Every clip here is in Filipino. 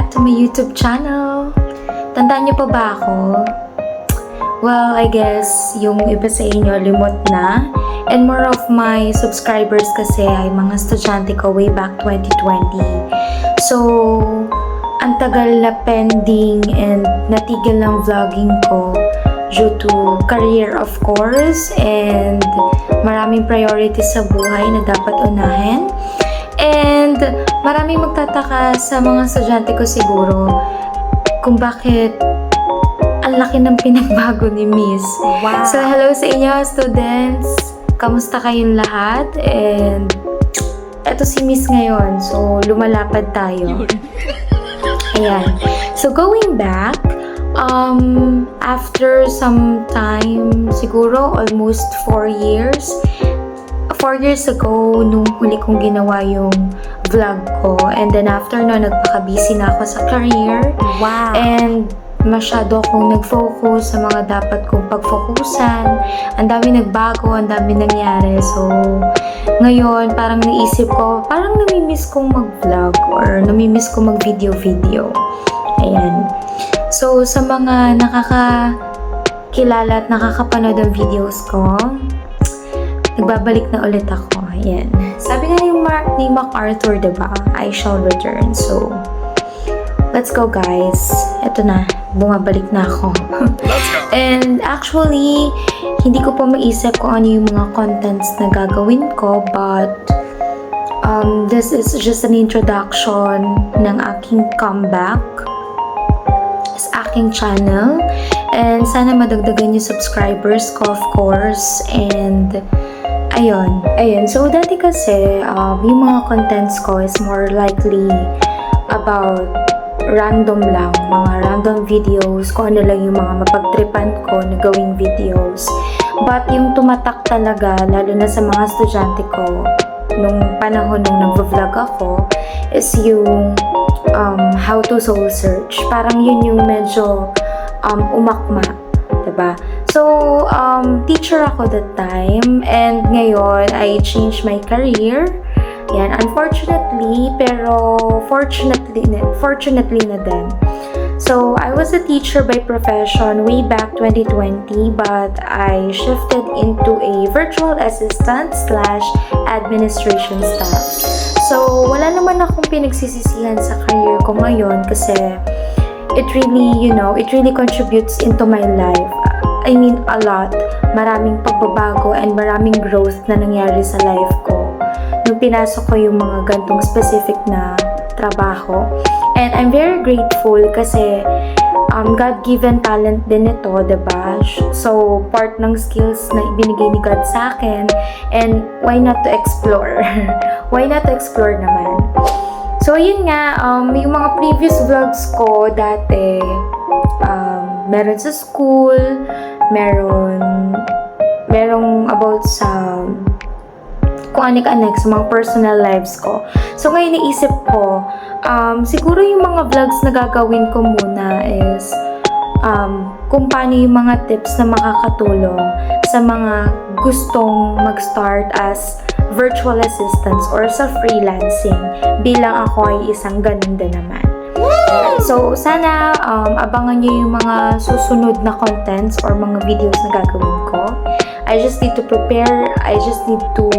back to my YouTube channel. Tandaan niyo pa ba ako? Well, I guess yung iba sa inyo limot na. And more of my subscribers kasi ay mga estudyante ko way back 2020. So, ang tagal na pending and natigil ng vlogging ko due to career of course and maraming priorities sa buhay na dapat unahin. And maraming magtataka sa mga estudyante ko siguro kung bakit ang laki ng pinagbago ni Miss. Wow. So, hello sa inyo students! Kamusta kayong lahat? And eto si Miss ngayon. So, lumalapad tayo. Ayan. So, going back, after some time, siguro almost 4 years, 4 years ago, nung huli kong ginawa yung vlog ko. And then after no, nagpaka-busy na ako sa career. Wow. And masyado akong nag-focus sa mga dapat kong pag-focusan. Ang dami nagbago, ang dami nangyari. So, ngayon, parang naisip ko, parang namimiss kong mag-vlog or namimiss kong mag-video-video. Ayan. So, sa mga nakakakilala at nakakapanood ng videos ko, nagbabalik na ulit ako. Ayan. Sabi nga ni MacArthur, diba? I shall return. So, let's go guys. Ito na. Bumabalik na ako. Let's go! And actually, hindi ko pa maisip kung ano yung mga contents na gagawin ko. But, this is just an introduction ng aking comeback sa aking channel. And sana madagdagan yung subscribers ko, of course. And, ayun. So, dati kasi, yung mga contents ko is more likely about random lang, mga random videos, kung ano lang yung mga mapagtripan ko na gawing videos. But yung tumatak talaga, lalo na sa mga estudyante ko, nung panahon nung nag-vlog ako, is yung how to soul search. Parang yun yung medyo umakma, diba? So, teacher ako that time, and ngayon, I changed my career. Yan, unfortunately, pero fortunately na din. So, I was a teacher by profession way back 2020, but I shifted into a virtual assistant / administration staff. So, wala naman akong pinagsisisihan sa career ko ngayon kasi it really contributes into my life. I mean, a lot. Maraming pagbabago and maraming growth na nangyari sa life ko nung pinasok ko yung mga gantong specific na trabaho. And I'm very grateful kasi God-given talent din ito, diba? So, part ng skills na ibinigay ni God sa akin, and why not to explore? Why not to explore naman? So, yun nga, yung mga previous vlogs ko dati, meron sa school, merong about sa kung anik-anik sa mga personal lives ko. So, ngayon naisip ko, siguro yung mga vlogs na gagawin ko muna is kung paano yung mga tips na makakatulong sa mga gustong mag-start as virtual assistants or sa freelancing bilang ako ay isang ganun din naman. So, sana abangan nyo yung mga susunod na contents or mga videos na gagawin ko. I just need to prepare. I just need to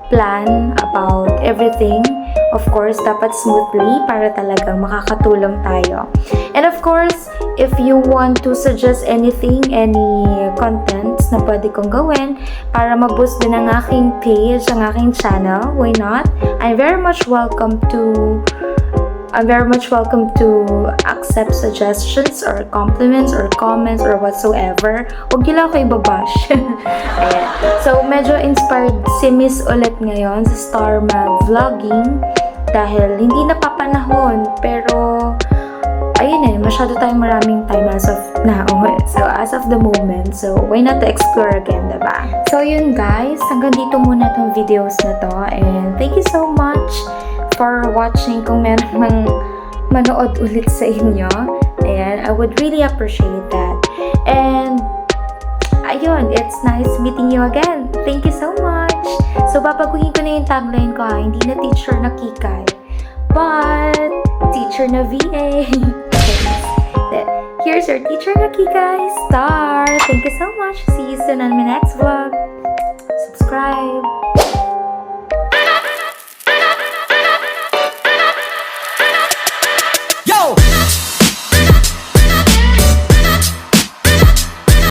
plan about everything. Of course, dapat smoothly para talagang makakatulong tayo. And of course, if you want to suggest anything, any contents na pwede kong gawin para ma-boost din ang aking page, ang aking channel, why not? I'm very much welcome to accept suggestions or compliments or comments or whatsoever. Huwag nyo lang ako ibabash. Ayan. So, medyo inspired si Miss ulit ngayon sa Star mag-vlogging dahil hindi napapanahon. Pero, ayun masyado tayong maraming time as of now. So, as of the moment. So, why not to explore again, diba? So, yun guys. Hanggang dito muna tong videos na to. And thank you so much for watching. Kung meron mang manood ulit sa inyo, ayan, I would really appreciate that. And ayun, it's nice meeting you again. Thank you so much. So, babaguhin ko na yung tagline ko, hindi na teacher na kikay, but teacher na VA. Then, here's your teacher na Kikay Star. Thank you so much. See you soon on my next vlog. Subscribe.